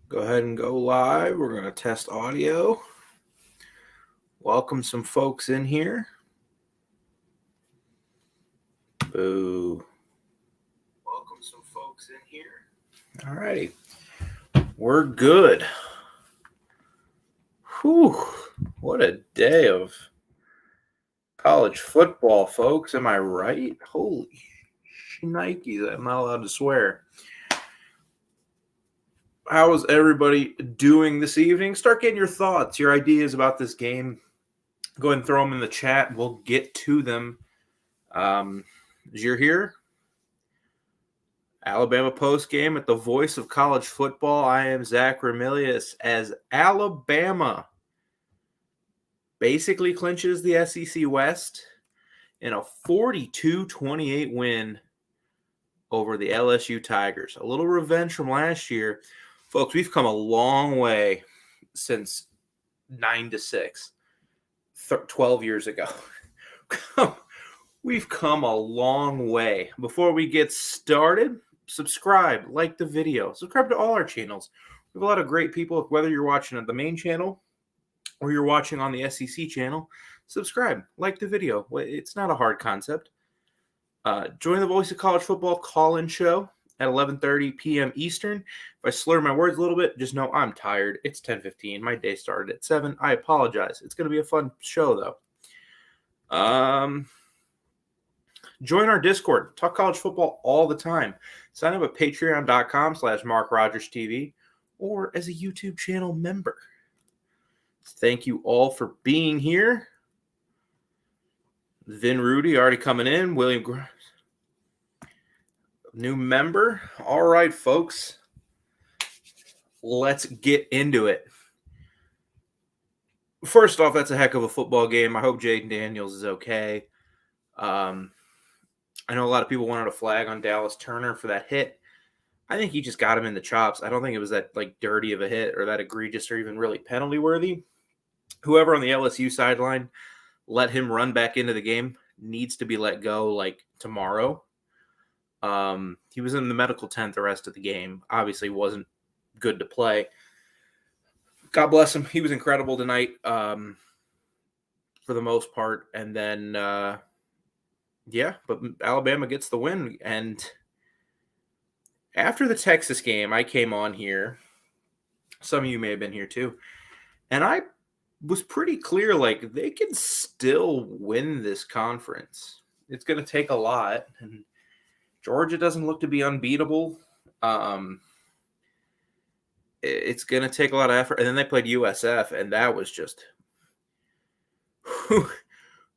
Go ahead and go live. We're going to test audio. Welcome some folks in here. Boo. Welcome some folks in here. All righty. We're good. Whew. What a day of college football, folks. Am I right? Holy shnikes. I'm not allowed to swear. How is everybody doing this evening? Start getting your thoughts, your ideas about this game. Go ahead and throw them in the chat. We'll get to them. As you're here, Alabama Postgame at the voice of college football. I am Zach Ramilius as Alabama basically clinches the SEC West in a 42-28 win over the LSU Tigers. A little revenge from last year. Folks, we've come a long way since 9-6, 12 years ago. We've come a long way. Before we get started, subscribe, like the video. Subscribe to all our channels. We have a lot of great people. Whether you're watching on the main channel or you're watching on the SEC channel, subscribe, like the video. It's not a hard concept. Join the Voice of College Football call-in show at 11:30 p.m. Eastern. If I slur my words a little bit, just know I'm tired. It's 10:15. My day started at 7. I apologize. It's going to be a fun show, though. Join our Discord. Talk college football all the time. Sign up at patreon.com/MarkRogersTV or as a YouTube channel member. Thank you all for being here. Vin Rudy already coming in. William Grimes, new member. All right, folks. Let's get into it. First off, that's a heck of a football game. I hope Jaden Daniels is okay. I know a lot of people wanted a flag on Dallas Turner for that hit. I think he just got him in the chops. I don't think it was that dirty of a hit or that egregious or even really penalty worthy. Whoever on the LSU sideline let him run back into the game needs to be let go tomorrow. He was in the medical tent the rest of the game. Obviously wasn't good to play. God bless him. He was incredible tonight for the most part. And then, but Alabama gets the win. And after the Texas game, I came on here. Some of you may have been here too. And I was pretty clear, they can still win this conference. It's going to take a lot. And Georgia doesn't look to be unbeatable. It's going to take a lot of effort. And then they played USF, and that was just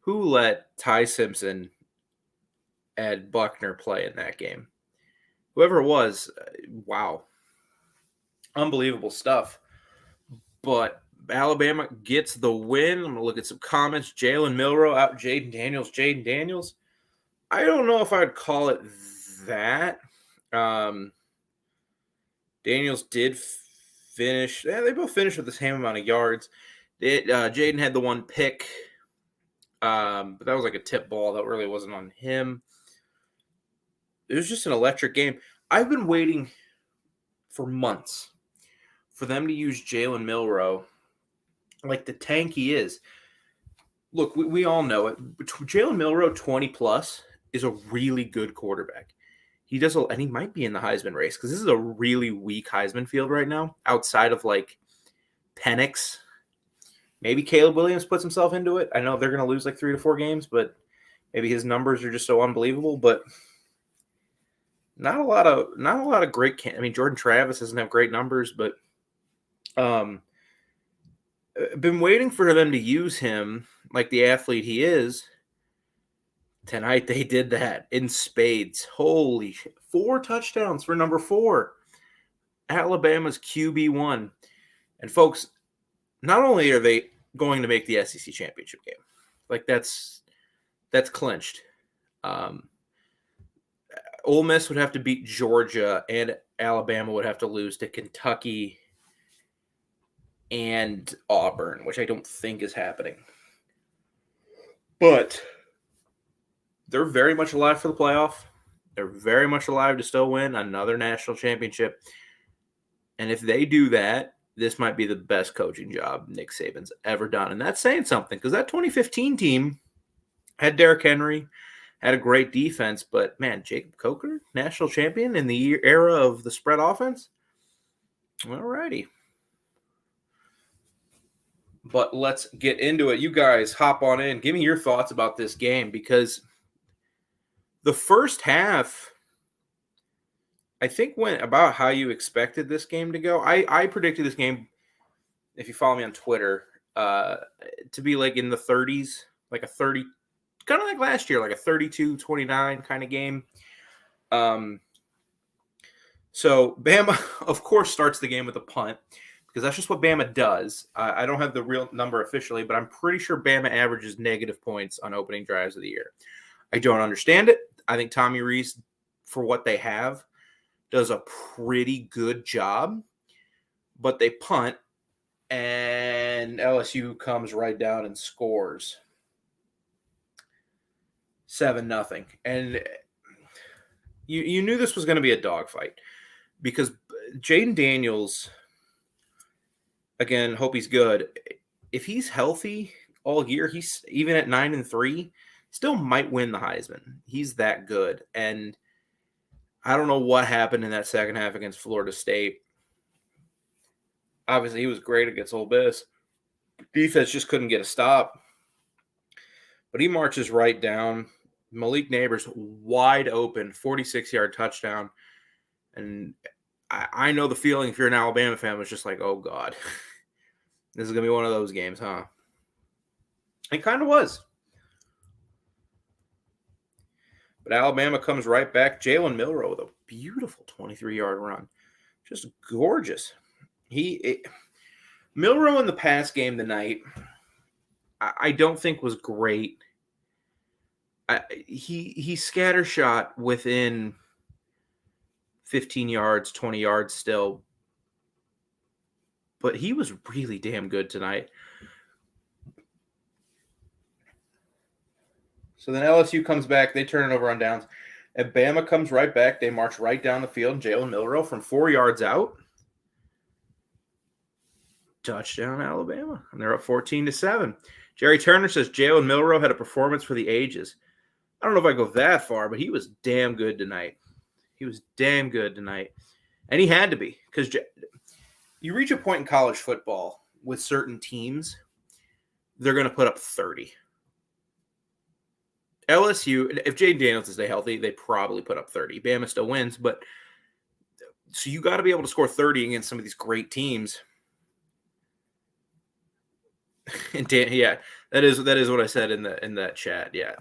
who let Ty Simpson and Buckner play in that game. Whoever it was, wow. Unbelievable stuff. But Alabama gets the win. I'm going to look at some comments. Jalen Milroe out Jaden Daniels. I don't know if I'd call it that. Daniels did finish. Yeah, they both finished with the same amount of yards. Jaden had the one pick, but that was like a tip ball. That really wasn't on him. It was just an electric game. I've been waiting for months for them to use Jalen Milroe like the tank he is. Look, we all know it. Jalen Milroe, 20-plus, is a really good quarterback. He does, and he might be in the Heisman race because this is a really weak Heisman field right now. Outside of Penix, maybe Caleb Williams puts himself into it. I know they're going to lose 3 to 4 games, but maybe his numbers are just so unbelievable. But not a lot of great. I mean, Jordan Travis doesn't have great numbers, but I've been waiting for them to use him like the athlete he is. Tonight they did that in spades. Holy shit. 4 touchdowns for number 4. Alabama's QB1. And folks, not only are they going to make the SEC championship game, that's clinched. Ole Miss would have to beat Georgia, and Alabama would have to lose to Kentucky and Auburn, which I don't think is happening. But they're very much alive for the playoff. They're very much alive to still win another national championship. And if they do that, this might be the best coaching job Nick Saban's ever done. And that's saying something because that 2015 team had Derrick Henry, had a great defense, but man, Jacob Coker, national champion in the era of the spread offense. All righty. But let's get into it. You guys hop on in. Give me your thoughts about this game because the first half, I think, went about how you expected this game to go. I predicted this game, if you follow me on Twitter, to be like in the 30s, like a 30, kind of like last year, like a 32-29 kind of game. So Bama, of course, starts the game with a punt because that's just what Bama does. I don't have the real number officially, but I'm pretty sure Bama averages negative points on opening drives of the year. I don't understand it. I think Tommy Rees, for what they have, does a pretty good job, but they punt, and LSU comes right down and scores 7-0. And you knew this was going to be a dogfight because Jaden Daniels, again, hope he's good. If he's healthy all year, he's even at 9-3, still might win the Heisman. He's that good. And I don't know what happened in that second half against Florida State. Obviously, he was great against Ole Miss. Defense just couldn't get a stop. But he marches right down. Malik Neighbors wide open, 46-yard touchdown. And I know the feeling if you're an Alabama fan was just like, oh, God. This is going to be one of those games, huh? It kind of was. But Alabama comes right back. Jalen Milroe with a beautiful 23-yard run. Just gorgeous. Milroe in the pass game tonight, I don't think was great. He scattershot within 15 yards, 20 yards still. But he was really damn good tonight. So then LSU comes back. They turn it over on downs. And Bama comes right back. They march right down the field. Jalen Milroe from 4 yards out. Touchdown, Alabama. And they're up 14-7. Jerry Turner says Jalen Milroe had a performance for the ages. I don't know if I go that far, but he was damn good tonight. And he had to be because you reach a point in college football with certain teams, they're going to put up 30. LSU, if Jaden Daniels is stay healthy, they probably put up 30. Bama still wins, but so you got to be able to score 30 against some of these great teams. And that is what I said in that chat. Yeah.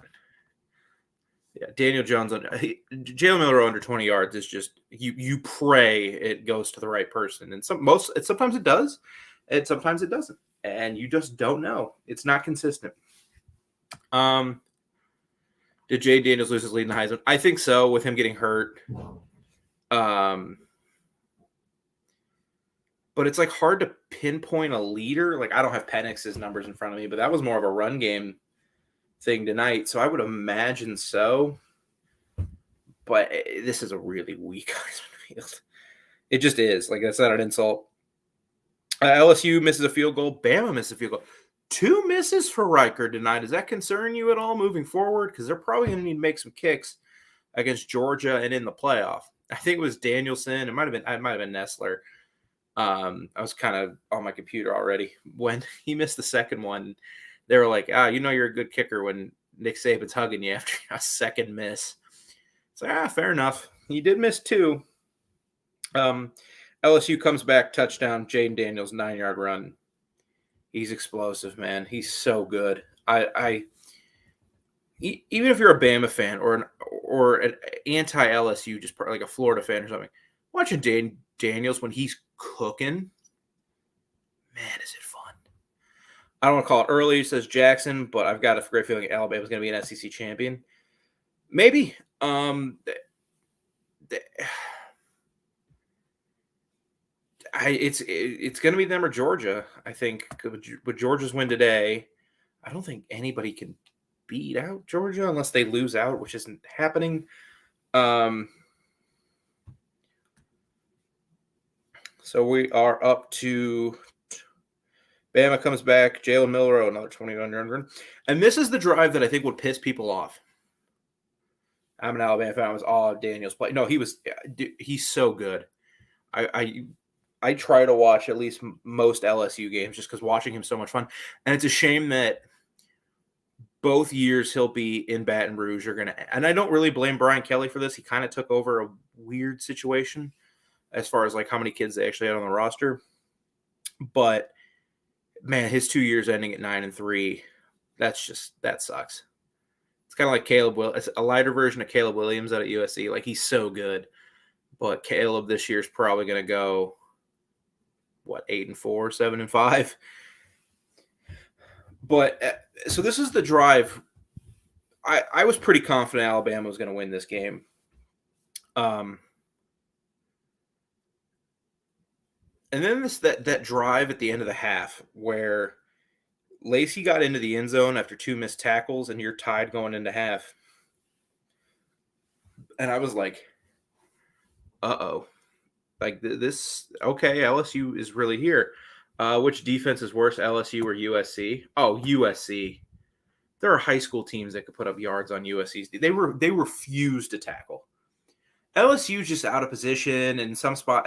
Daniel Jones Jalen Milroe under 20 yards is just you pray it goes to the right person, and sometimes it does, and sometimes it doesn't, and you just don't know. It's not consistent. Did Jay Daniels lose his lead in the Heisman? I think so, with him getting hurt. But it's like hard to pinpoint a leader. Like I don't have Penix's numbers in front of me, but that was more of a run game thing tonight. So I would imagine so. But this is a really weak Heisman field. It just is. Like that's not an insult. LSU misses a field goal. Bama misses a field goal. 2 misses for Riker tonight. Does that concern you at all moving forward? Because they're probably going to need to make some kicks against Georgia and in the playoff. I think it was Danielson. It might have been Nestler. I was kind of on my computer already when he missed the second one. They were like, you're a good kicker when Nick Saban's hugging you after a second miss. It's like, fair enough. He did miss 2. LSU comes back, touchdown, Jaden Daniels, 9-yard run. He's explosive, man. He's so good. Even if you're a Bama fan or an anti-LSU, just like a Florida fan or something, watching Jaden Daniels when he's cooking, man, is it fun. I don't want to call it early, says Jackson, but I've got a great feeling Alabama's going to be an SEC champion. Maybe. It's going to be them or Georgia, I think. With Georgia's win today, I don't think anybody can beat out Georgia unless they lose out, which isn't happening. So So we are up to Bama comes back. Jalen Milroe, another 21 run. And this is the drive that I think would piss people off. I'm an Alabama fan. I was all Daniels play. No, he's so good. I try to watch at least most LSU games just because watching him so much fun. And it's a shame that both years he'll be in Baton Rouge. And I don't really blame Brian Kelly for this. He kind of took over a weird situation as far as like how many kids they actually had on the roster. But man, his 2 years ending at 9-3, that sucks. It's kind of like Caleb it's a lighter version of Caleb Williams out at USC. Like, he's so good. But Caleb this year is probably going to go, 8-4, 7-5. But so this is the drive. I was pretty confident Alabama was going to win this game. And then that drive at the end of the half where Lacey got into the end zone after 2 missed tackles, and you're tied going into half. And I was like, uh-oh. Like, okay, LSU is really here. Which defense is worse, LSU or USC? Oh, USC. There are high school teams that could put up yards on USC's. They refused to tackle. LSU just out of position in some spot.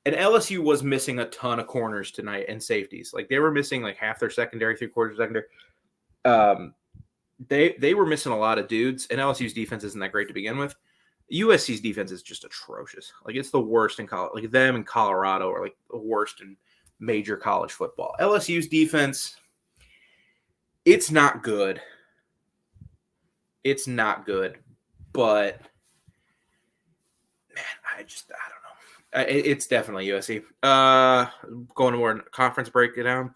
And LSU was missing a ton of corners tonight and safeties. Like, they were missing like half their secondary, 3/4 secondary. They were missing a lot of dudes, and LSU's defense isn't that great to begin with. USC's defense is just atrocious. Like, it's the worst in college. Like, them and Colorado are like the worst in major college football. LSU's defense, it's not good. It's not good, but man, I don't know. It's definitely USC. Going to more conference breakdown.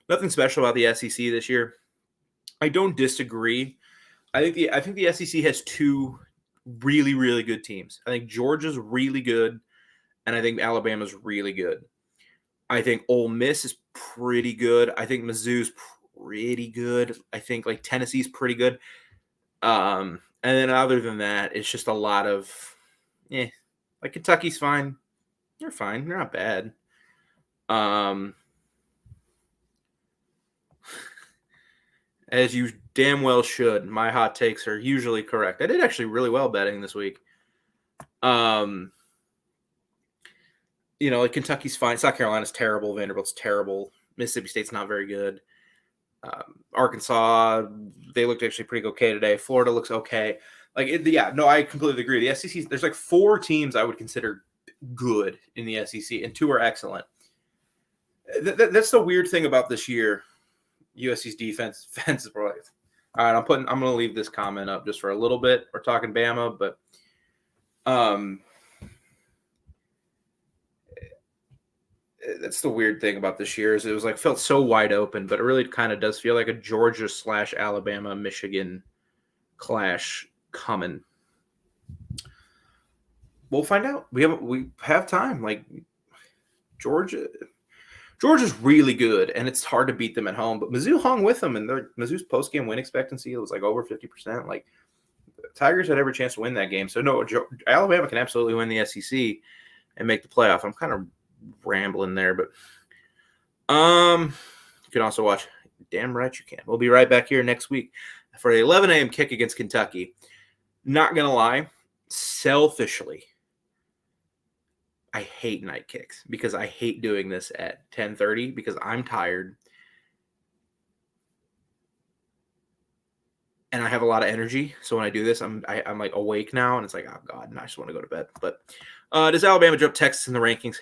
Nothing special about the SEC this year. I don't disagree. I think the SEC has 2 really, really good teams. I think Georgia's really good, and I think Alabama's really good. I think Ole Miss is pretty good. I think Mizzou's pretty good. I think like Tennessee's pretty good. And then other than that, it's just a lot of, like Kentucky's fine. They're fine. They're not bad. As you damn well should. My hot takes are usually correct. I did actually really well betting this week. Like Kentucky's fine. South Carolina's terrible. Vanderbilt's terrible. Mississippi State's not very good. Arkansas, they looked actually pretty okay today. Florida looks okay. I completely agree. The SEC, there's like 4 teams I would consider good in the SEC, and 2 are excellent. That's the weird thing about this year. USC's defense is probably. All right, I'm going to leave this comment up just for a little bit. We're talking Bama, but that's the weird thing about this year is it was like felt so wide open, but it really kind of does feel like a Georgia / Alabama Michigan clash coming. We'll find out. We have time. Like, Georgia's really good, and it's hard to beat them at home. But Mizzou hung with them, and Mizzou's post-game win expectancy was like over 50%. Like, the Tigers had every chance to win that game. So, no, Alabama can absolutely win the SEC and make the playoff. I'm kind of rambling there, but you can also watch. Damn right you can. We'll be right back here next week for the 11 a.m. kick against Kentucky. Not going to lie, selfishly, I hate night kicks because I hate doing this at 10:30 because I'm tired and I have a lot of energy. So when I do this, I'm like awake now, and it's like, oh God, and I just want to go to bed. But does Alabama jump Texas in the rankings?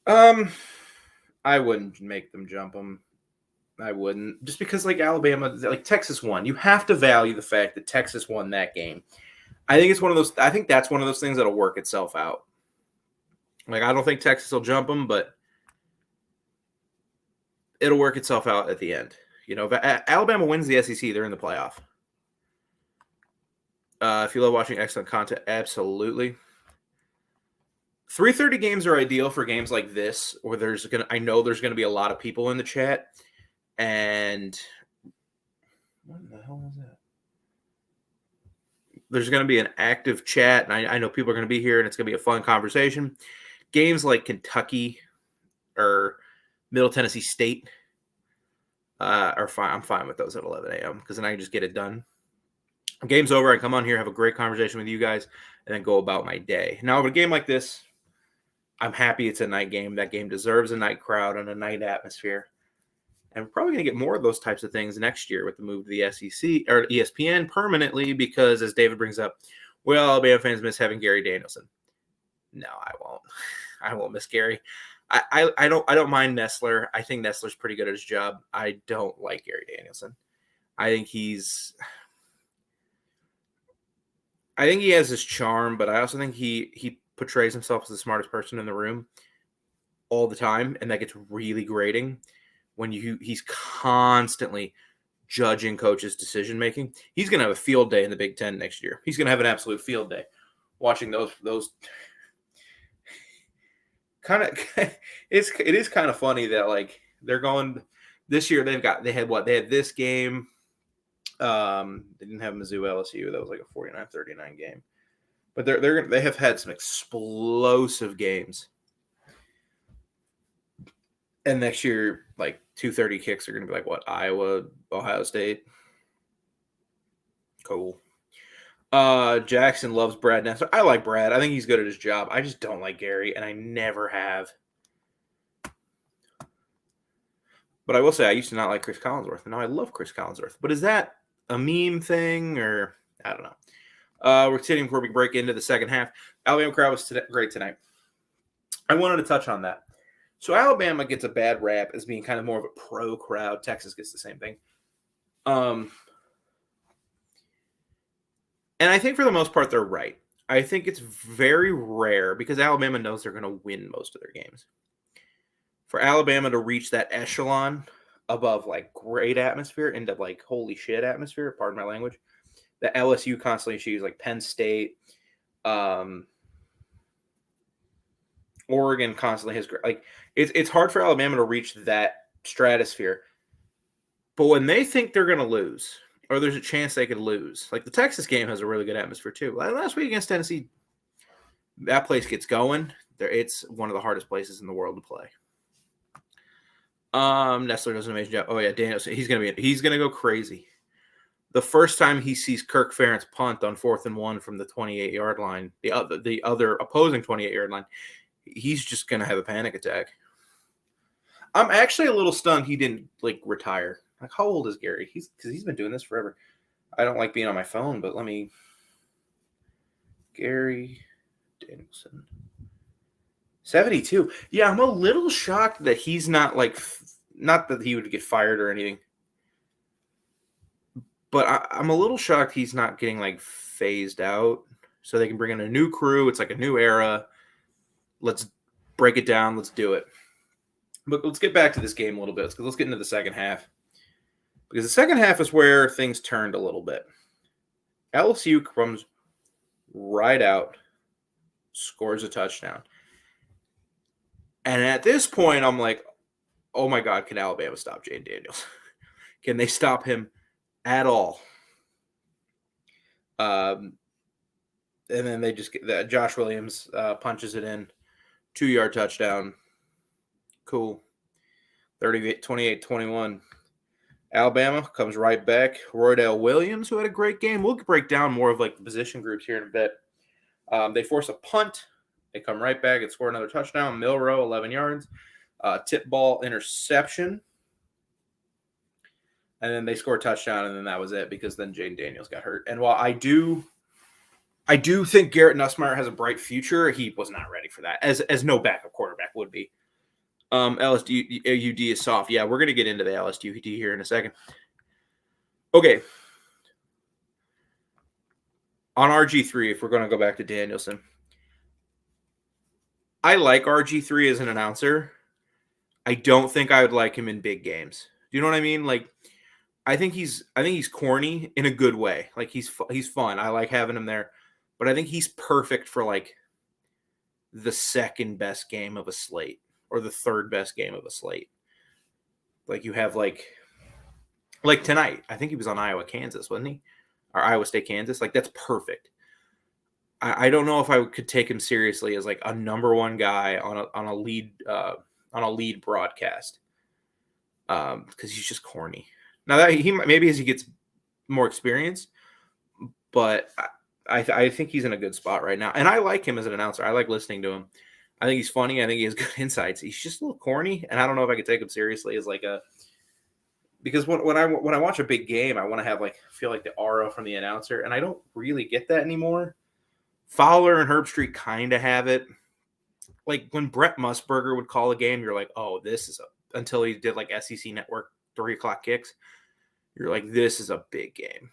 I wouldn't make them jump them. I wouldn't, just because like Alabama, like Texas won. You have to value the fact that Texas won that game. I think it's one of those. I think that's one of those things that'll work itself out. Like, I don't think Texas will jump them, but it'll work itself out at the end. If Alabama wins the SEC, they're in the playoff. If you love watching excellent content, absolutely. 3:30 games are ideal for games like this, where I know there's gonna be a lot of people in the chat. And what the hell was that? There's going to be an active chat, and I know people are going to be here, and it's going to be a fun conversation. games like Kentucky or Middle Tennessee State are fine. I'm fine with those at 11 a.m. because then I can just get it done. Game's over. I come on here, have a great conversation with you guys, and then go about my day. Now, with a game like this, I'm happy it's a night game. That game deserves a night crowd and a night atmosphere. And we're probably going to get more of those types of things next year with the move to the SEC or ESPN permanently because, as David brings up, well, Alabama fans miss having Gary Danielson. No, I won't. I won't miss Gary. I don't mind Nessler. I think Nessler's pretty good at his job. I don't like Gary Danielson. I think he has his charm, but I also think he portrays himself as the smartest person in the room all the time, and that gets really grating when he's constantly judging coaches' decision making. He's going to have a field day in the Big Ten next year. He's going to have an absolute field day watching those kind of. It is kind of funny that like they're going this year. They had this game. They didn't have Mizzou LSU. That was like a 49-39 game. But they have had some explosive games. And next year, like 230 kicks are going to be like what? Iowa, Ohio State. Cool. Jackson loves Brad Nessler. I like Brad. I think he's good at his job. I just don't like Gary, and I never have. But I will say I used to not like Chris Collinsworth, and now I love Chris Collinsworth. But is that a meme thing, or I don't know. We're sitting before we break into the second half. Alabama crowd was great tonight. I wanted to touch on that. So Alabama gets a bad rap as being kind of more of a pro crowd. Texas gets the same thing. And I think for the most part, they're right. I think it's very rare because Alabama knows they're going to win most of their games. For Alabama to reach that echelon above like great atmosphere into like holy shit atmosphere, pardon my language, that LSU constantly achieves, like Penn State, Oregon constantly has like it's hard for Alabama to reach that stratosphere. But when they think they're going to lose, or there's a chance they could lose, like the Texas game has a really good atmosphere too. Last week against Tennessee, that place gets going. It's one of the hardest places in the world to play. Nessler does an amazing job. Oh yeah, Danielson, he's gonna go crazy. The first time he sees Kirk Ferentz punt on 4th and 1 from the 28-yard line, the other opposing 28-yard line, he's just gonna have a panic attack. I'm actually a little stunned he didn't like retire. Like, how old is Gary? Because he's been doing this forever. I don't like being on my phone, but Gary Danielson. 72. Yeah, I'm a little shocked that he's not not that he would get fired or anything, but I'm a little shocked he's not getting like phased out so they can bring in a new crew. It's like a new era. Let's break it down. Let's do it. But let's get back to this game a little bit. Let's get into the second half. Because the second half is where things turned a little bit. LSU comes right out, scores a touchdown. And at this point, I'm like, oh my God, can Alabama stop Jayden Daniels? Can they stop him at all? And then they just get Josh Williams punches it in. 2-yard touchdown. Cool. 28-21. Alabama comes right back. Roydell Williams, who had a great game. We'll break down more of like the position groups here in a bit. They force a punt. They come right back and score another touchdown. Milrow, 11 yards. Tip ball interception. And then they score a touchdown, and then that was it because then Jayden Daniels got hurt. And while I do think Garrett Nussmeier has a bright future, he was not ready for that, as no backup quarterback would be. LSU UD is soft. Yeah, we're going to get into the LSU UD here in a second. Okay. On RG3, if we're going to go back to Danielson, I like RG3 as an announcer. I don't think I would like him in big games. Do you know what I mean? Like, I think he's corny in a good way. Like, he's fun. I like having him there. But I think he's perfect for, like, the second best game of a slate or the third best game of a slate. Like, you have, like tonight. I think he was on Iowa, Kansas, wasn't he? Or Iowa State, Kansas. Like, that's perfect. I don't know if I could take him seriously as like a number one guy on a lead broadcast, because he's just corny. Now that maybe as he gets more experience, but I think he's in a good spot right now, and I like him as an announcer. I like listening to him. I think he's funny. I think he has good insights. He's just a little corny, and I don't know if I could take him seriously as like a, because when I watch a big game, I want to have like feel like the aura from the announcer, and I don't really get that anymore. Fowler and Herbstreit kind of have it. Like when Brett Musburger would call a game, you're like, oh, this is until he did like SEC Network 3:00 kicks. You're like, this is a big game.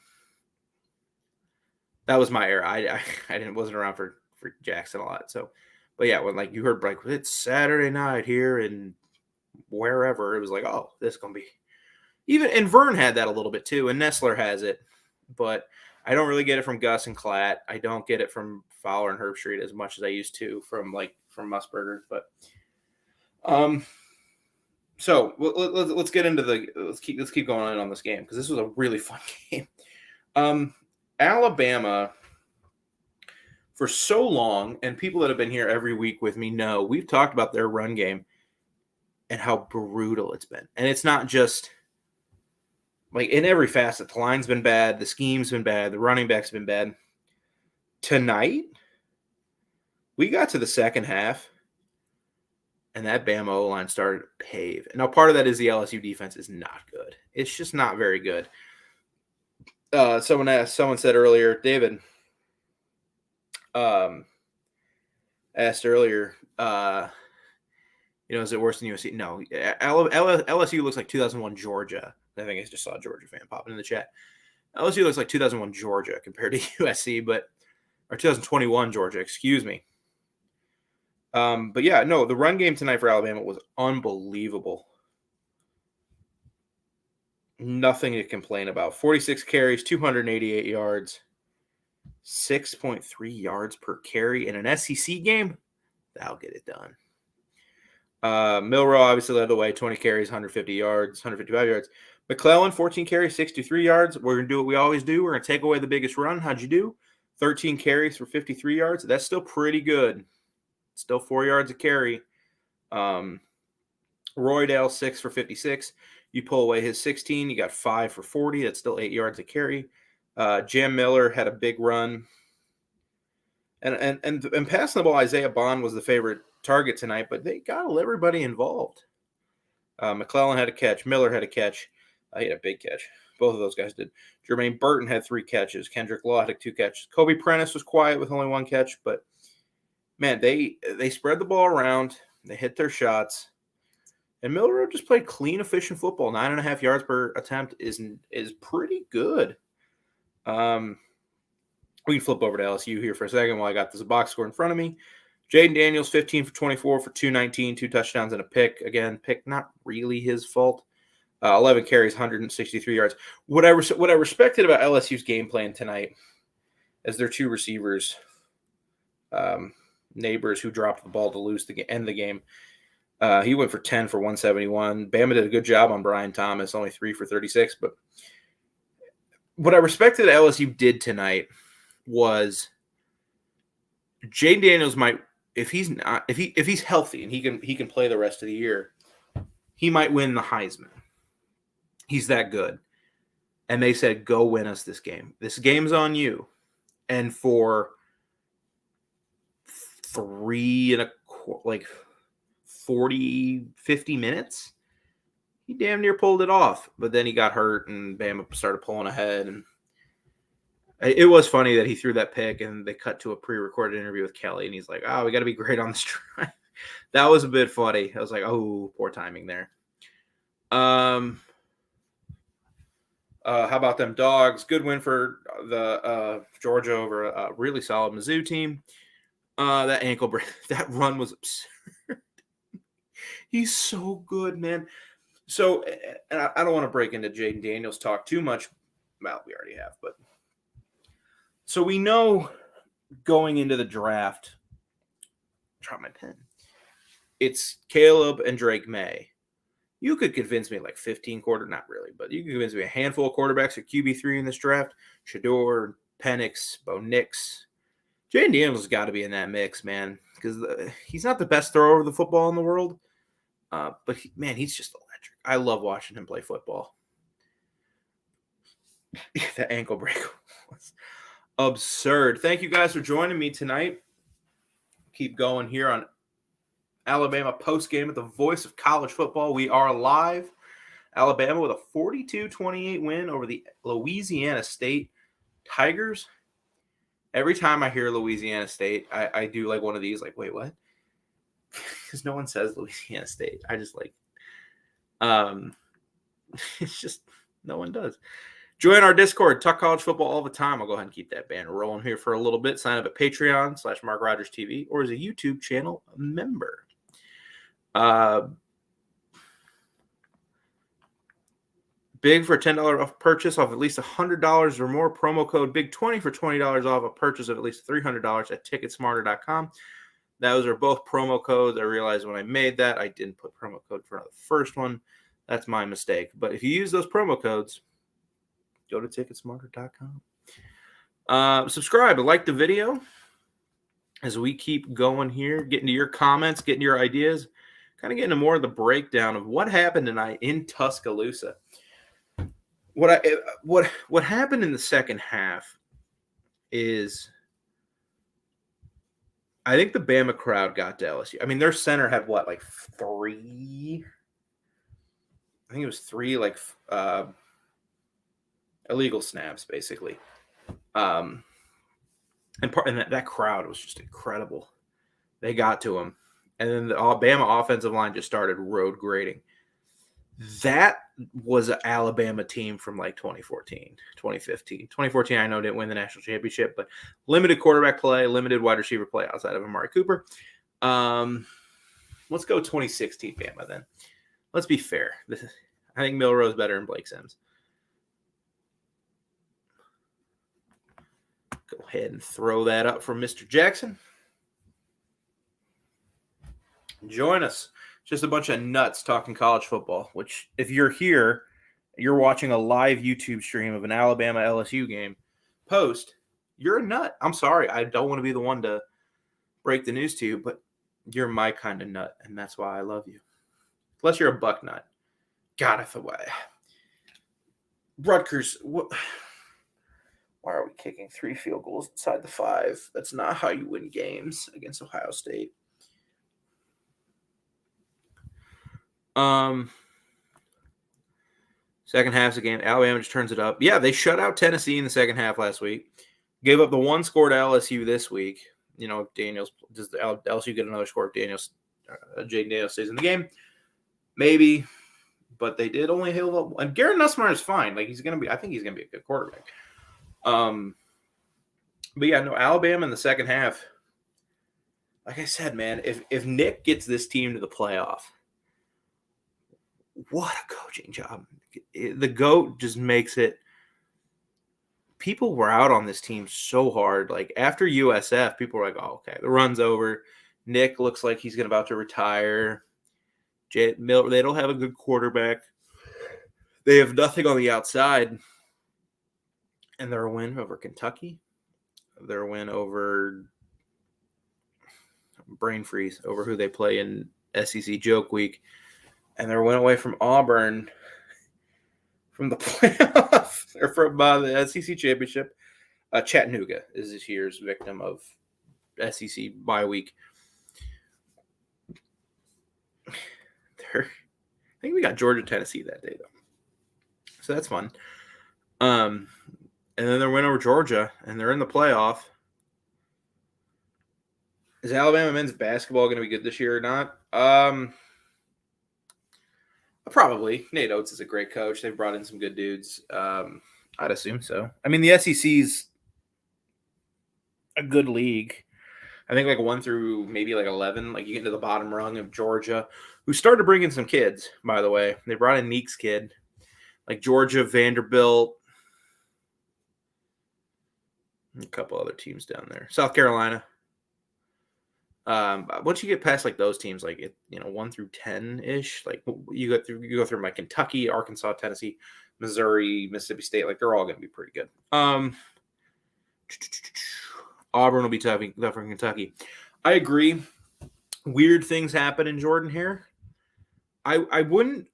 That was my era. I wasn't around for Jackson a lot. So, but yeah, when like you heard like it's Saturday night here and wherever, it was like, oh, this is gonna be even. And Vern had that a little bit too, and Nestler has it, but I don't really get it from Gus and Klatt. I don't get it from Fowler and Herbstreit as much as I used to from Musburger. But so let's get into let's keep going on this game because this was a really fun game. Alabama, for so long, and people that have been here every week with me know, we've talked about their run game and how brutal it's been. And it's not just like in every facet. The line's been bad, the scheme's been bad, the running back's been bad. Tonight, we got to the second half, and that Bama O-line started to pave. Now, part of that is the LSU defense is not good. It's just not very good. Someone said earlier, David asked earlier, is it worse than USC? No. LSU looks like 2001 Georgia. I think I just saw a Georgia fan popping in the chat. LSU looks like 2001 Georgia compared to USC, or 2021 Georgia, excuse me. But yeah, no, the run game tonight for Alabama was unbelievable. Nothing to complain about. 46 carries, 288 yards, 6.3 yards per carry in an SEC game. That'll get it done. Milroe obviously led the way, 20 carries, 155 yards. McClellan, 14 carries, 63 yards. We're going to do what we always do. We're going to take away the biggest run. How'd you do? 13 carries for 53 yards. That's still pretty good. Still 4 yards a carry. Roydale, 6 for 56. You pull away his 16, you got 5 for 40. That's still 8 yards a carry. Jam Miller had a big run. And passing the ball, Isaiah Bond was the favorite target tonight, but they got everybody involved. McClellan had a catch. Miller had a catch. He had a big catch. Both of those guys did. Jermaine Burton had 3 catches. Kendrick Law had 2 catches. Kobe Prentice was quiet with only 1 catch, but man, they spread the ball around. They hit their shots. And Milroe just played clean, efficient football. 9.5 yards per attempt is pretty good. We can flip over to LSU here for a second while I got this box score in front of me. Jaden Daniels, 15 for 24 for 219, 2 touchdowns and a pick. Again, pick not really his fault. 11 carries, 163 yards. What I respected about LSU's game plan tonight is their 2 receivers, Neighbors, who dropped the ball to end the game. He went for 10 for 171. Bama did a good job on Brian Thomas, only 3 for 36. But what I respected LSU did tonight was Jaden Daniels might, if he's healthy and he can play the rest of the year, he might win the Heisman. He's that good. And they said, go win us this game. This game's on you. And for 40, 50 minutes, he damn near pulled it off. But then he got hurt and Bama started pulling ahead. And it was funny that he threw that pick and they cut to a pre-recorded interview with Kelly. And he's like, oh, we got to be great on this drive. That was a bit funny. I was like, oh, poor timing there. How about them Dogs? Good win for the Georgia over a really solid Mizzou team. That ankle break, that run was absurd. He's so good, man. So, and I don't want to break into Jaden Daniels talk too much. Well, we already have, but so we know going into the draft. Drop my pen. It's Caleb and Drake May. You could convince me like 15 not really, but you could convince me a handful of quarterbacks at QB3 in this draft. Shador, Penix, Bo Nix, Jaden Daniels has got to be in that mix, man, because he's not the best thrower of the football in the world. But, he's just electric. I love watching him play football. The ankle break was absurd. Thank you guys for joining me tonight. Keep going here on Alabama Postgame at the voice of college football. We are live. Alabama with a 42-28 win over the Louisiana State Tigers. Every time I hear Louisiana State, I do like one of these, like, wait, what? Because no one says Louisiana State. I just like, it's just, no one does. Join our Discord, talk college football all the time. I'll go ahead and keep that banner rolling here for a little bit. Sign up at Patreon/MarkRogersTV or as a YouTube channel member. Big for a $10 off purchase off at least $100 or more. Promo code BIG20 for $20 off a purchase of at least $300 at TicketSmarter.com. Those are both promo codes. I realized when I made that, I didn't put promo code for the first one. That's my mistake. But if you use those promo codes, go to TicketSmarter.com. Subscribe and like the video as we keep going here, getting to your comments, getting to your ideas, kind of getting to more of the breakdown of what happened tonight in Tuscaloosa. What happened in the second half is I think the Bama crowd got to LSU. I mean, their center had what, like three? I think it was three, like illegal snaps, basically. And that crowd was just incredible. They got to him, and then the Bama offensive line just started road grading. That was an Alabama team from like 2014, 2015. 2014, I know, didn't win the national championship, but limited quarterback play, limited wide receiver play outside of Amari Cooper. Let's go 2016 Bama then. Let's be fair. I think Milroe's better than Blake Sims. Go ahead and throw that up for Mr. Jackson. Join us. Just a bunch of nuts talking college football, which if you're here, you're watching a live YouTube stream of an Alabama LSU game post, you're a nut. I'm sorry. I don't want to be the one to break the news to you, but you're my kind of nut, and that's why I love you. Unless you're a buck nut. God, I thought, Rutgers, why are we kicking 3 field goals inside the 5? That's not how you win games against Ohio State. Second half of the game, Alabama just turns it up. Yeah, they shut out Tennessee in the second half last week. Gave up the one score to LSU this week. You know, does LSU get another score if Jaden Daniels stays in the game? Maybe, but they did only hail up. And Garrett Nussmeier is fine. Like I think he's gonna be a good quarterback. But yeah, no, Alabama in the second half. Like I said, man, if Nick gets this team to the playoff, what a coaching job. The GOAT just makes it. People were out on this team so hard. Like after USF, people were like, oh, okay, the run's over. Nick looks like he's about to retire. They don't have a good quarterback. They have nothing on the outside. And their win over Kentucky. Their win over brain freeze over who they play in SEC Joke Week. And their win away from Auburn from the playoff or from the SEC Championship. Chattanooga is this year's victim of SEC bye week. I think we got Georgia, Tennessee that day, though. So that's fun. And then their win over Georgia, and they're in the playoff. Is Alabama men's basketball going to be good this year or not? Probably. Nate Oates is a great coach. They've brought in some good dudes. I'd assume so. I mean, the SEC's a good league. I think like 1 through maybe like 11. Like you get into the bottom rung of Georgia, who started to bring in some kids, by the way. They brought in Neek's kid. Like Georgia, Vanderbilt, a couple other teams down there. South Carolina. Once you get past like those teams, like 1 through 10-ish, like you go through like Kentucky, Arkansas, Tennessee, Missouri, Mississippi State, like they're all going to be pretty good. Auburn will be tough for Kentucky. I agree. Weird things happen in Jordan-Hare. I wouldn't.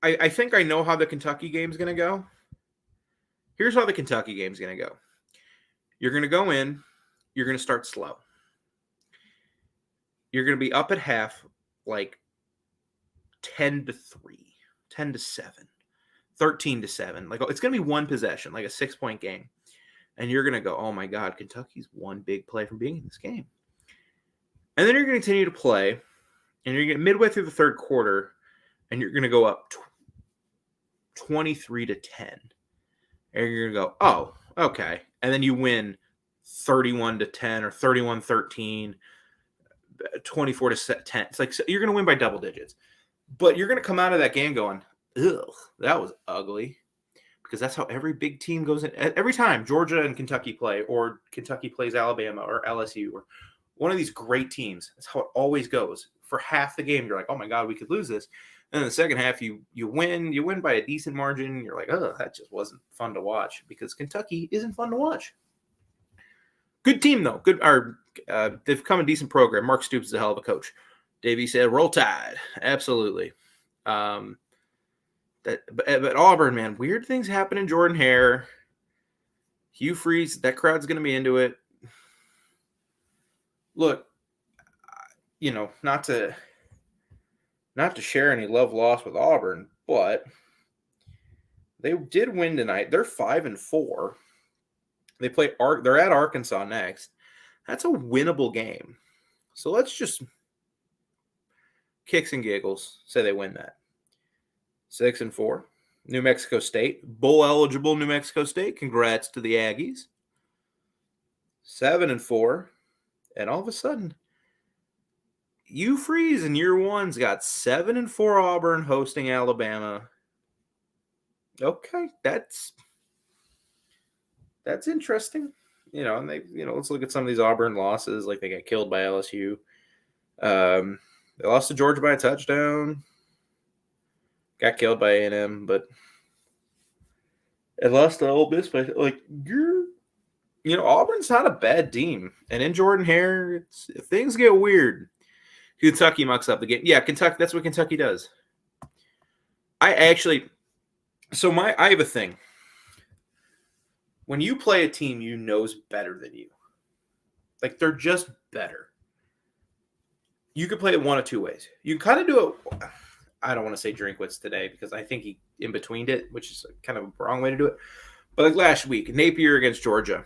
I think I know how the Kentucky game's going to go. Here's how the Kentucky game's going to go. You're going to go in. You're going to start slow. You're going to be up at half like 10-3, 10-7, 13-7. Like it's going to be one possession, like a 6-point game. And you're going to go, oh my God, Kentucky's one big play from being in this game. And then you're going to continue to play. And you're going to get midway through the third quarter. And you're going to go up 23-10. And you're going to go, oh, okay. And then you win 31-10 or 31-13, 24-10. It's like you're going to win by double digits. But you're going to come out of that game going, ugh, that was ugly. Because that's how every big team goes in. Every time Georgia and Kentucky play, or Kentucky plays Alabama or LSU, or one of these great teams, that's how it always goes. For half the game, you're like, oh my God, we could lose this. And in the second half, you win by a decent margin. You're like, oh, that just wasn't fun to watch, because Kentucky isn't fun to watch. Good team, though. They've become a decent program. Mark Stoops is a hell of a coach. Davey said, roll Tide. Absolutely. But Auburn, man, weird things happen in Jordan-Hare. Hugh Freeze, that crowd's going to be into it. Look, not to share any love lost with Auburn, but they did win tonight. They're 5-4. They play they're at Arkansas next. That's a winnable game. So let's just kicks and giggles say they win that. 6-4. New Mexico State, bowl eligible New Mexico State. Congrats to the Aggies. 7-4, and all of a sudden, Hugh Freeze in year one's got 7-4 Auburn hosting Alabama. Okay, that's interesting. And they, let's look at some of these Auburn losses. Like they got killed by LSU. They lost to Georgia by a touchdown. Got killed by A&M, but it lost to Ole Miss by Auburn's not a bad team. And in Jordan-Hare, things get weird. Kentucky mucks up the game. Yeah, Kentucky. That's what Kentucky does. I have a thing. When you play a team you know's better than you, like they're just better, you could play it one of two ways. You can kind of do it. I don't want to say Drinkwitz today because I think he in betweened it, which is kind of a wrong way to do it. But like last week, Napier against Georgia.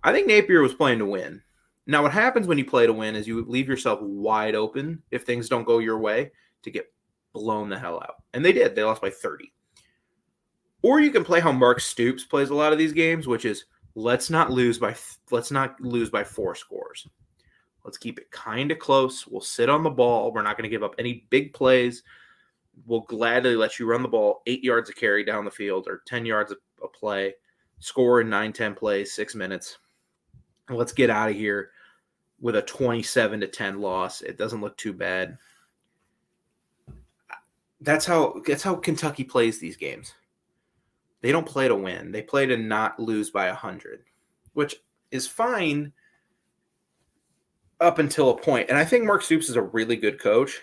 I think Napier was playing to win. Now, what happens when you play to win is you leave yourself wide open if things don't go your way to get blown the hell out. And they did. They lost by 30. Or you can play how Mark Stoops plays a lot of these games, which is let's not lose by 4 scores. Let's keep it kind of close. We'll sit on the ball. We're not going to give up any big plays. We'll gladly let you run the ball 8 yards a carry down the field or 10 yards a play, score in 9-10 plays, 6 minutes. And let's get out of here with a 27-10 loss. It doesn't look too bad. That's how Kentucky plays these games. They don't play to win. They play to not lose by 100, which is fine up until a point. And I think Mark Stoops is a really good coach.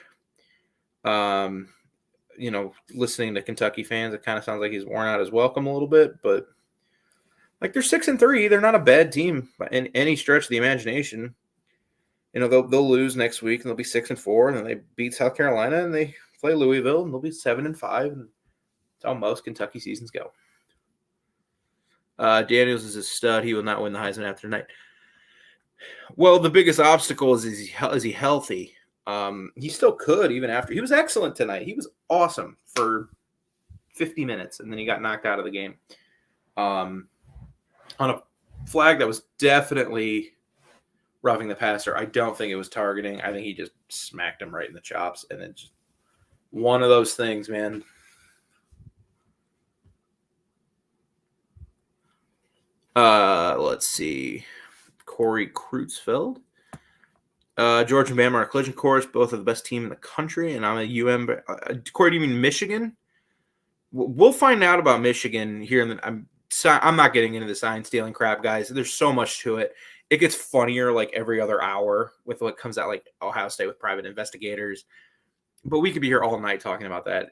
Listening to Kentucky fans, it kind of sounds like he's worn out his welcome a little bit, but like they're 6-3. They're not a bad team in any stretch of the imagination. They'll lose next week and they'll be 6-4, and then they beat South Carolina and they play Louisville and they'll be 7-5. And that's how most Kentucky seasons go. Daniels is a stud. He will not win the Heisman after tonight. Well, the biggest obstacle is he healthy? He still could even after. He was excellent tonight. He was awesome for 50 minutes, and then he got knocked out of the game on a flag that was definitely roughing the passer. I don't think it was targeting. I think he just smacked him right in the chops, and it's just one of those things, man. Let's see. Corey Kreutzfeld. Georgia and Bama are a collision course. Both are the best team in the country, and I'm a UM. Corey, do you mean Michigan? We'll find out about Michigan here. I'm not getting into the sign stealing crap, guys. There's so much to it. It gets funnier like every other hour with what comes out, like Ohio State with private investigators. But we could be here all night talking about that.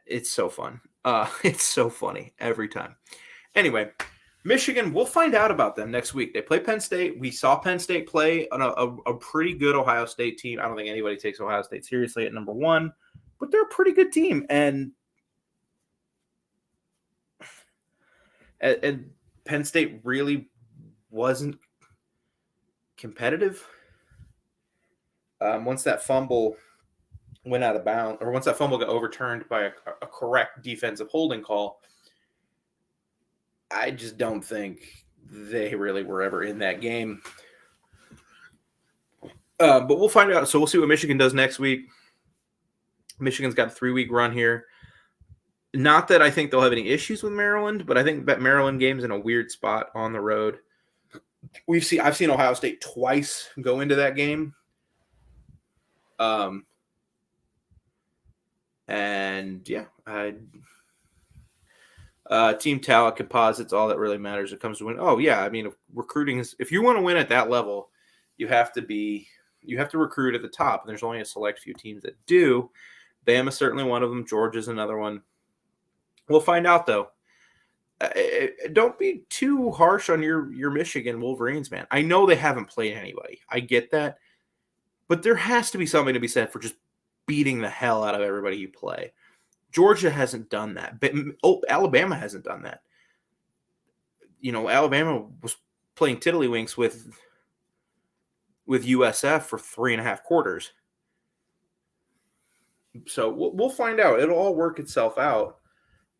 It's so fun. It's so funny every time. Anyway, Michigan, we'll find out about them next week. They play Penn State. We saw Penn State play on a pretty good Ohio State team. I don't think anybody takes Ohio State seriously at number one, but they're a pretty good team. And Penn State really wasn't competitive. Once that fumble went out of bounds, or once that fumble got overturned by a correct defensive holding call, I just don't think they really were ever in that game. But we'll find out. So we'll see what Michigan does next week. Michigan's got a 3-week run here. Not that I think they'll have any issues with Maryland, but I think that Maryland game's in a weird spot on the road. I've seen Ohio State twice go into that game. And yeah, team talent, composites, all that really matters. It comes to win. Oh yeah, I mean, recruiting is, if you want to win at that level, you have to recruit at the top. And there's only a select few teams that do. Bama's certainly one of them. Georgia's another one. We'll find out though. Don't be too harsh on your Michigan Wolverines, man. I know they haven't played anybody. I get that. But there has to be something to be said for just beating the hell out of everybody you play. Georgia hasn't done that. But Alabama hasn't done that. You know, Alabama was playing tiddlywinks with USF for 3.5 quarters. So we'll find out. It'll all work itself out.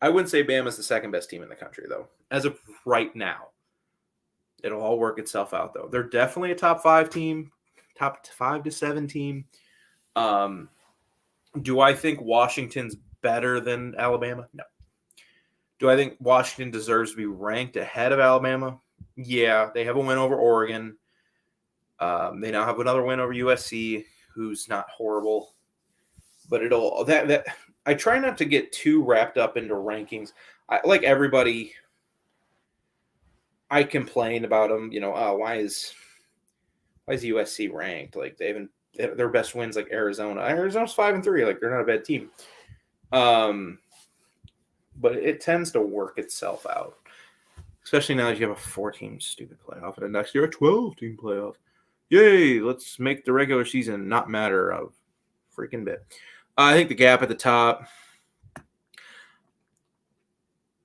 I wouldn't say Bama's the second best team in the country, though, as of right now. It'll all work itself out, though. They're definitely a top 5 team, top 5 to 7 team. Do I think Washington's better than Alabama? No. Do I think Washington deserves to be ranked ahead of Alabama? Yeah, they have a win over Oregon. They now have another win over USC, who's not horrible. But I try not to get too wrapped up into rankings. Like everybody, I complain about them. You know, why is USC ranked? Like their best wins like Arizona. Arizona's 5-3. Like they're not a bad team. But it tends to work itself out, especially now that you have a 4-team stupid playoff and next year a 12-team playoff. Yay! Let's make the regular season not matter a freaking bit. I think the gap at the top,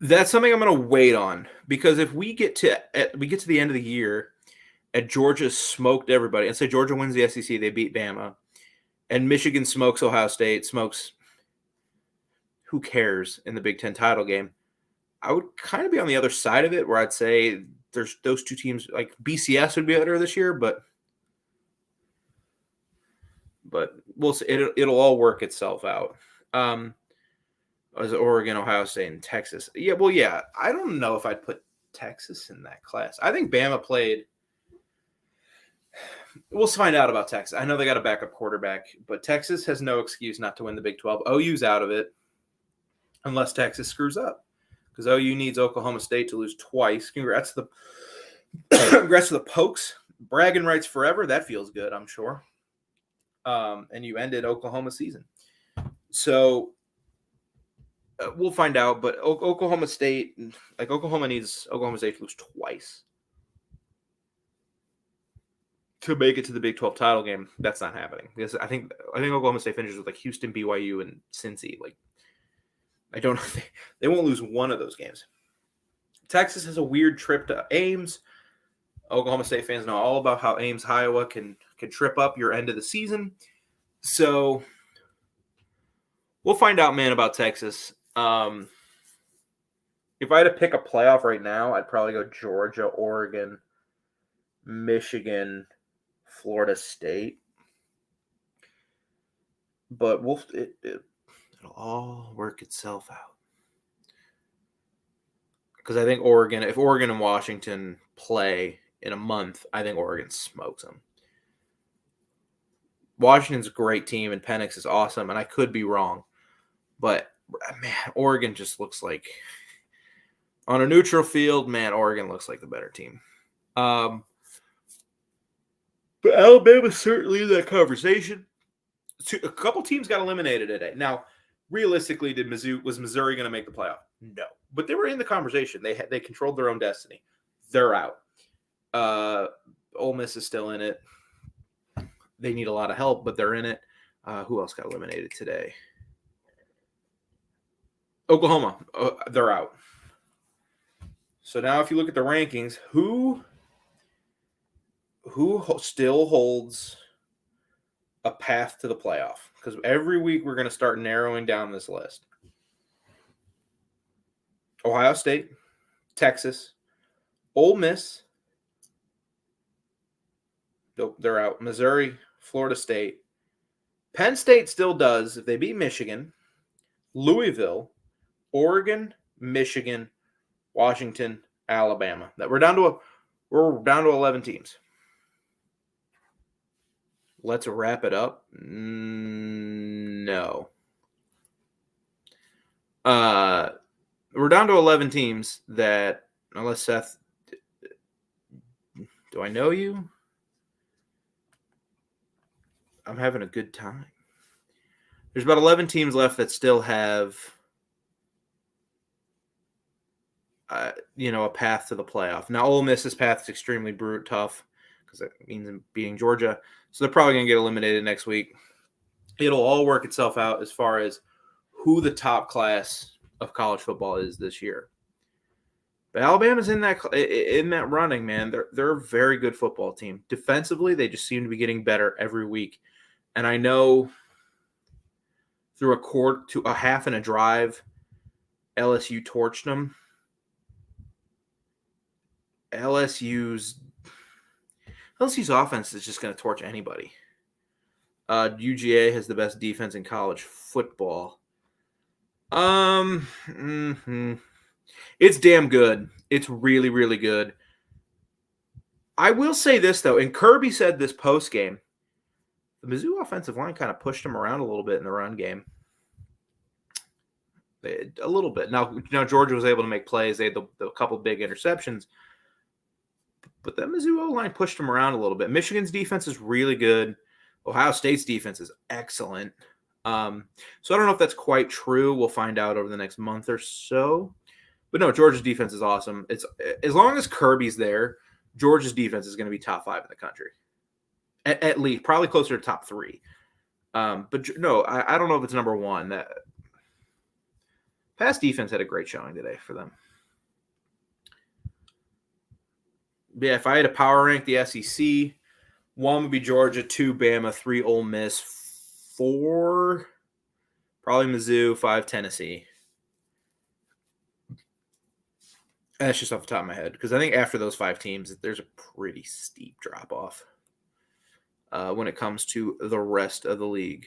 that's something I'm going to wait on, because if we get to the end of the year and Georgia smoked everybody, and say Georgia wins the SEC, they beat Bama, and Michigan smokes Ohio State, smokes who cares in the Big Ten title game, I would kind of be on the other side of it, where I'd say there's those two teams, like BCS would be better this year, but we'll see. It'll all work itself out. Was Oregon, Ohio State, and Texas? Yeah, well, yeah. I don't know if I'd put Texas in that class. I think Bama played. We'll find out about Texas. I know they got a backup quarterback, but Texas has no excuse not to win the Big 12. OU's out of it, unless Texas screws up, because OU needs Oklahoma State to lose twice. Congrats to the Pokes. Bragging rights forever. That feels good, I'm sure. And you ended Oklahoma season. So we'll find out. But Oklahoma State, like Oklahoma needs Oklahoma State to lose twice to make it to the Big 12 title game. That's not happening, because I think Oklahoma State finishes with like Houston, BYU, and Cincy. Like, I don't know. They won't lose one of those games. Texas has a weird trip to Ames. Oklahoma State fans know all about how Ames, Iowa can trip up your end of the season. So we'll find out, man, about Texas. If I had to pick a playoff right now, I'd probably go Georgia, Oregon, Michigan, Florida State. But it'll all work itself out. Because I think if Oregon and Washington play in a month, I think Oregon smokes them. Washington's a great team, and Penix is awesome, and I could be wrong. But Man, Oregon just looks like on a neutral field. Man, Oregon looks like the better team. But Alabama's certainly in that conversation. A couple teams got eliminated today. Now, realistically, was Missouri going to make the playoff? No, but they were in the conversation. They controlled their own destiny. They're out. Ole Miss is still in it. They need a lot of help, but they're in it. Who else got eliminated today? Oklahoma. They're out. So now, if you look at the rankings, who still holds a path to the playoff? Because every week we're going to start narrowing down this list. Ohio State, Texas, Ole Miss. Nope, they're out. Missouri, Florida State. Penn State still does if they beat Michigan. Louisville, Oregon, Michigan, Washington, Alabama. We're down to 11 teams. Let's wrap it up. No. We're down to 11 teams that, unless Seth, do I know you? I'm having a good time. There's about 11 teams left that still have, a path to the playoff. Now, Ole Miss's path is extremely tough because that means beating Georgia. So they're probably going to get eliminated next week. It'll all work itself out as far as who the top class of college football is this year. But Alabama's in that running, man. They're a very good football team. Defensively, they just seem to be getting better every week. And I know through a quarter to a half and a drive, LSU torched them. LSU's offense is just going to torch anybody. UGA has the best defense in college football. It's damn good. It's really, really good. I will say this, though, and Kirby said this post-game, the Mizzou offensive line kind of pushed them around a little bit in the run game. A little bit. Now, Georgia was able to make plays. They had a couple big interceptions. But that Mizzou O-line pushed them around a little bit. Michigan's defense is really good. Ohio State's defense is excellent. So I don't know if that's quite true. We'll find out over the next month or so. But no, Georgia's defense is awesome. It's as long as Kirby's there, Georgia's defense is going to be top 5 in the country. At least, probably closer to top 3. But no, I don't know if it's number 1. That Pass defense had a great showing today for them. Yeah, if I had to power rank the SEC, 1 would be Georgia, 2 Bama, 3 Ole Miss, 4 probably Mizzou, 5 Tennessee. That's just off the top of my head because I think after those 5 teams, there's a pretty steep drop-off when it comes to the rest of the league.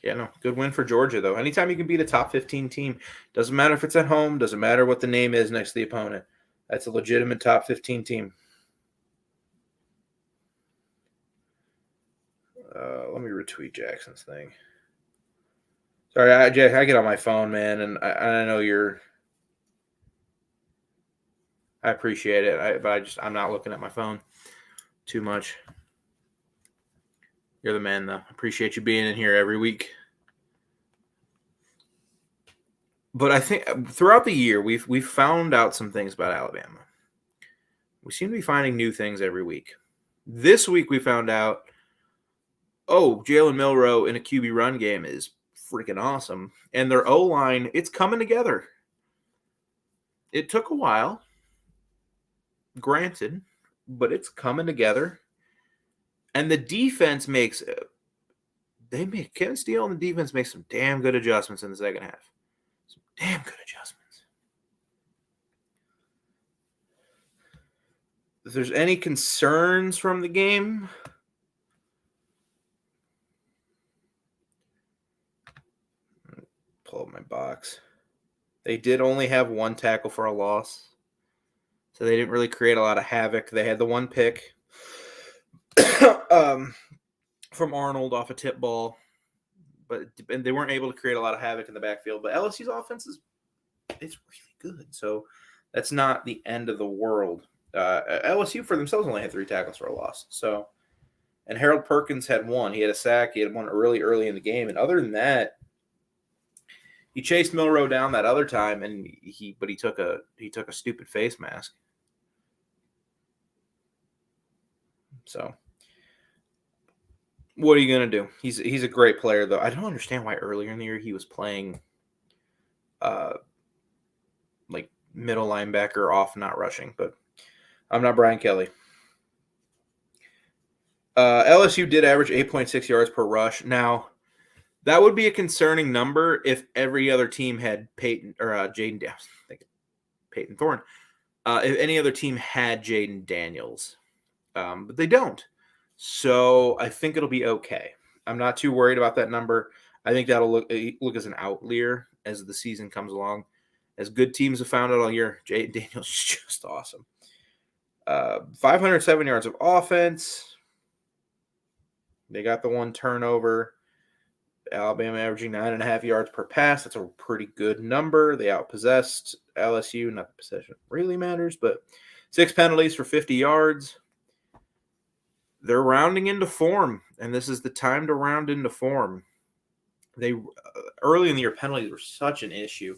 Yeah, no, good win for Georgia, though. Anytime you can beat a top 15 team, doesn't matter if it's at home, doesn't matter what the name is next to the opponent. That's a legitimate top 15 team. Let me retweet Jackson's thing. Sorry, Jack, I get on my phone, man, and I know I appreciate it, but I'm not looking at my phone too much. You're the man, though. Appreciate you being in here every week. But I think throughout the year, we've found out some things about Alabama. We seem to be finding new things every week. This week, we found out, Jalen Milroe in a QB run game is freaking awesome. And their O-line, it's coming together. It took a while, granted, but it's coming together. And the defense Kevin Steele and the defense makes some damn good adjustments in the second half. Some damn good adjustments. If there's any concerns from the game, pull up my box. They did only have 1 tackle for a loss, so they didn't really create a lot of havoc. They had the 1 pick. from Arnold off a tip ball, and they weren't able to create a lot of havoc in the backfield. But LSU's offense it's really good, so that's not the end of the world. LSU for themselves only had 3 tackles for a loss. So, and Harold Perkins had 1. He had a sack. He had one really early in the game, and other than that, he chased Milroe down that other time, and he took a stupid face mask. So, what are you gonna do? He's a great player, though. I don't understand why earlier in the year he was playing, like middle linebacker off, not rushing. But I'm not Brian Kelly. LSU did average 8.6 yards per rush. Now, that would be a concerning number if every other team had Peyton or Jaden. I think Peyton Thorne. If any other team had Jaden Daniels, but they don't. So I think it'll be okay. I'm not too worried about that number. I think that'll look as an outlier as the season comes along. As good teams have found out all year, Jaden Daniels is just awesome. 507 yards of offense. They got the 1 turnover. Alabama averaging 9.5 yards per pass. That's a pretty good number. They outpossessed LSU. Not that possession really matters, but 6 penalties for 50 yards. They're rounding into form, and this is the time to round into form. They early in the year, penalties were such an issue,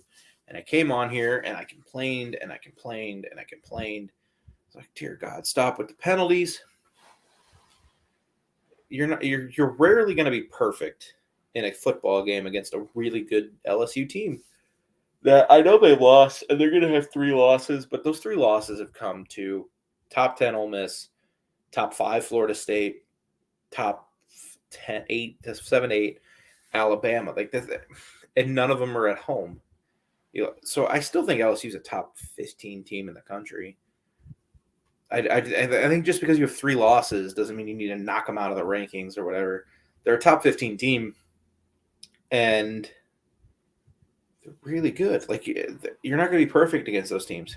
and I came on here and I complained and I complained and I complained. It's like, dear God, stop with the penalties. You're rarely going to be perfect in a football game against a really good LSU team. That I know they lost, and they're going to have 3 losses, but those 3 losses have come to top 10 Ole Miss, top 5 Florida State, top 10, 7, 8 Alabama. Like that, and none of them are at home. So I still think LSU is a top 15 team in the country. I think just because you have 3 losses doesn't mean you need to knock them out of the rankings or whatever. They're a top 15 team, and they're really good. Like, you're not going to be perfect against those teams.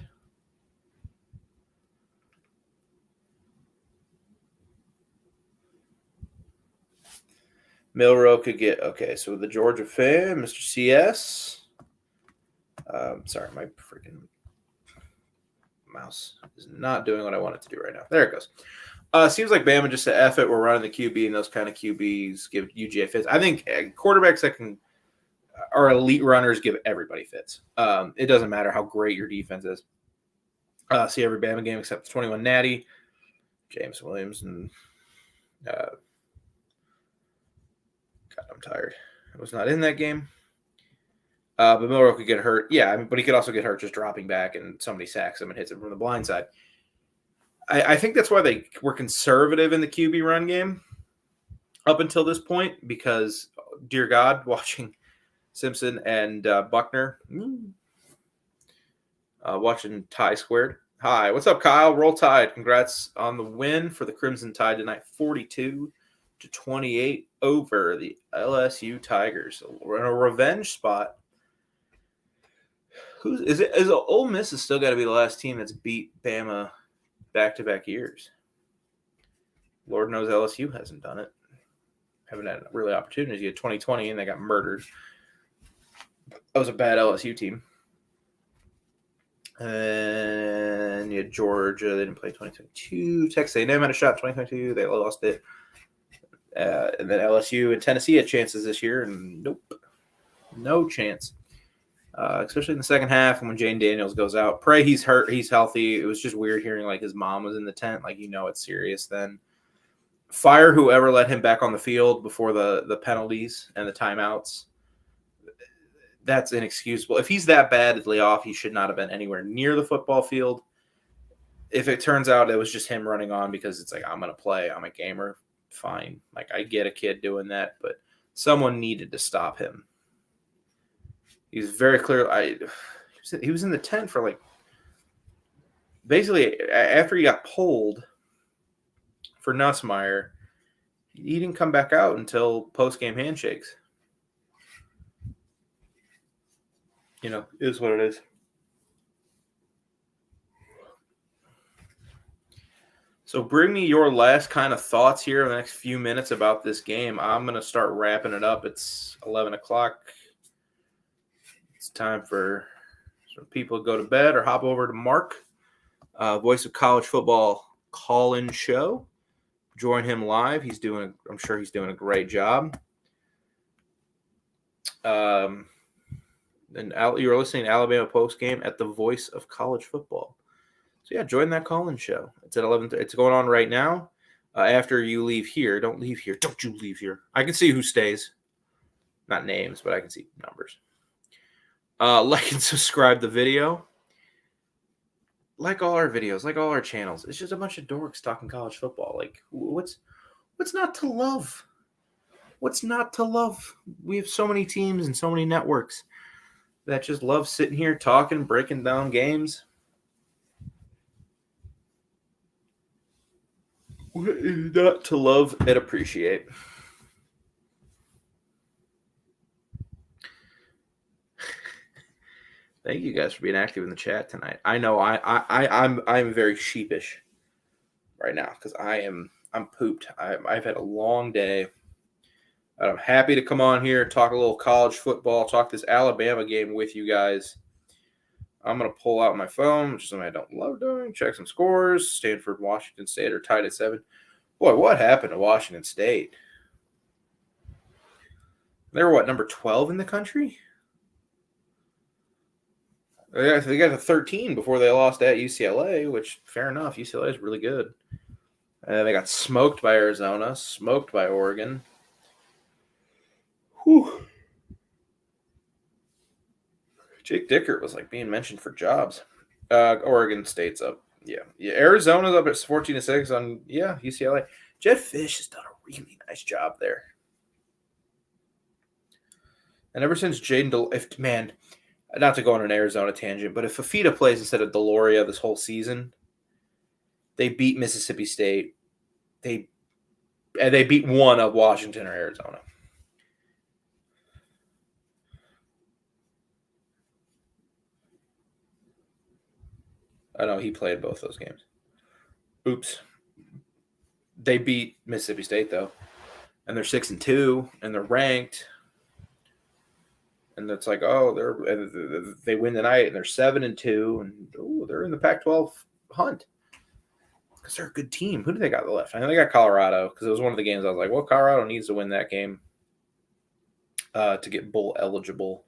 Milroe could get, okay, so the Georgia fan, Mr. CS. Sorry, my freaking mouse is not doing what I want it to do right now. There it goes. Seems like Bama just said, F it, we're running the QB, and those kind of QBs give UGA fits. I think quarterbacks that are elite runners give everybody fits. It doesn't matter how great your defense is. See every Bama game except the 21 Natty, James Williams, and God, I'm tired. I was not in that game. But Milroe could get hurt. Yeah, but he could also get hurt just dropping back and somebody sacks him and hits him from the blind side. I think that's why they were conservative in the QB run game up until this point because, dear God, watching Simpson and Buckner, watching Tie Squared. Hi, what's up, Kyle? Roll Tide. Congrats on the win for the Crimson Tide tonight, 42-28 over the LSU Tigers. We're in a revenge spot. Is Ole Miss has still got to be the last team that's beat Bama back-to-back years. Lord knows LSU hasn't done it. Haven't had really opportunities. You had 2020 and they got murdered. That was a bad LSU team. And you had Georgia. They didn't play 2022. Texas A&M had a shot 2022. They lost it. And then LSU and Tennessee had chances this year, and nope. No chance. Especially in the second half and when Jaden Daniels goes out. Pray he's hurt, he's healthy. It was just weird hearing like his mom was in the tent. Like, it's serious then. Fire whoever let him back on the field before the penalties and the timeouts. That's inexcusable. If he's that badly off, he should not have been anywhere near the football field. If it turns out it was just him running on because it's like, I'm going to play, I'm a gamer, fine. Like, I get a kid doing that, but someone needed to stop him. He's very clear. He was in the tent for like basically after he got pulled for Nussmeier. He didn't come back out until post-game handshakes. Is what it is. So bring me your last kind of thoughts here in the next few minutes about this game. I'm going to start wrapping it up. It's 11 o'clock. It's time for some people to go to bed or hop over to Mark, voice of college football call-in show. Join him live. I'm sure he's doing a great job. And you're listening to Alabama Postgame at the voice of college football. So yeah, join that call-in show. It's at 11. It's going on right now. After you leave here, don't leave here. Don't you leave here. I can see who stays. Not names, but I can see numbers. Like and subscribe the video. Like all our videos, like all our channels. It's just a bunch of dorks talking college football. Like, what's not to love? What's not to love? We have so many teams and so many networks that just love sitting here talking, breaking down games. What is not to love and appreciate? Thank you guys for being active in the chat tonight. I know I'm very sheepish right now because I'm pooped. I've had a long day. I'm happy to come on here, talk a little college football, talk this Alabama game with you guys. I'm gonna pull out my phone, which is something I don't love doing. Check some scores. Stanford, Washington State are tied at 7. Boy, what happened to Washington State? They were number 12 in the country? They got to 13 before they lost at UCLA, which, fair enough, UCLA is really good. They got smoked by Arizona, smoked by Oregon. Whew. Jake Dickert was being mentioned for jobs. Oregon State's up. Yeah. Arizona's up at 14-6 on UCLA. Jed Fish has done a really nice job there. And ever since Jaden, not to go on an Arizona tangent, but if Fafita plays instead of Deloria this whole season, they beat Mississippi State. They beat one of Washington or Arizona. I know he played both those games. Oops. They beat Mississippi State though, and they're 6-2, and they're ranked. And it's they win tonight, and they're 7-2, and they're in the Pac-12 hunt because they're a good team. Who do they got left? I know they got Colorado because it was one of the games I was like, well, Colorado needs to win that game to get bowl eligible.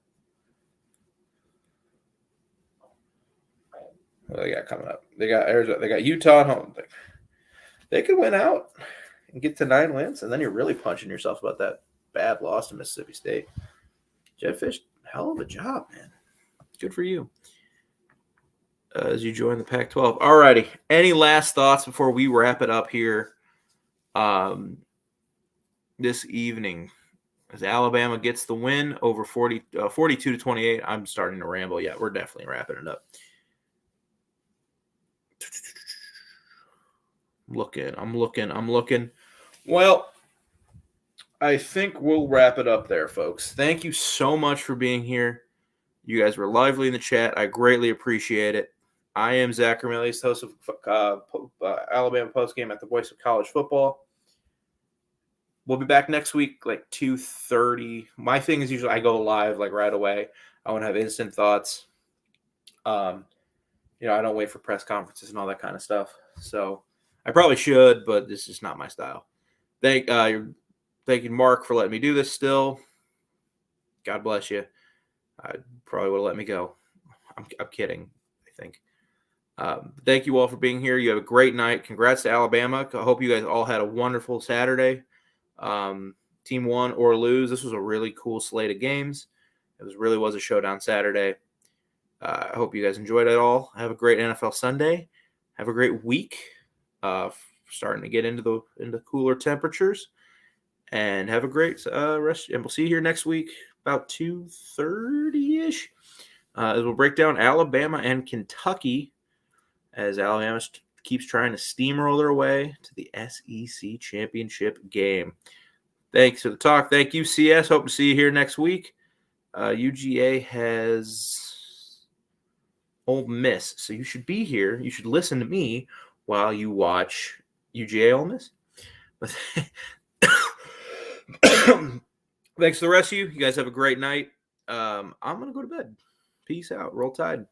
What they got coming up? They got Arizona. They got Utah at home. They could win out and get to 9 wins, and then you're really punching yourself about that bad loss to Mississippi State. Jed Fish, hell of a job, man. Good for you. As you join the Pac-12. All righty. Any last thoughts before we wrap it up here this evening? As Alabama gets the win over 42-28. I'm starting to ramble. Yeah, we're definitely wrapping it up. I'm looking. Well, I think we'll wrap it up there, folks. Thank you so much for being here. You guys were lively in the chat. I greatly appreciate it. I am Zach Cornelius, host of Alabama Postgame at the Voice of College Football. We'll be back next week, 2:30. My thing is usually I go live right away. I want to have instant thoughts. I don't wait for press conferences and all that kind of stuff. So I probably should, but this is not my style. Thank you, Mark, for letting me do this still. God bless you. I probably would have let me go. I'm kidding, I think. Thank you all for being here. You have a great night. Congrats to Alabama. I hope you guys all had a wonderful Saturday. Team won or lose. This was a really cool slate of games. It really was a showdown Saturday. I hope you guys enjoyed it all. Have a great NFL Sunday. Have a great week. Starting to get into the cooler temperatures. And have a great rest. And we'll see you here next week about 2:30-ish. As we'll break down Alabama and Kentucky as Alabama keeps trying to steamroll their way to the SEC championship game. Thanks for the talk. Thank you, CS. Hope to see you here next week. UGA has Ole Miss, so you should be here. You should listen to me while you watch UGA Ole Miss. But thanks to the rest of you. You guys have a great night. I'm going to go to bed. Peace out. Roll Tide.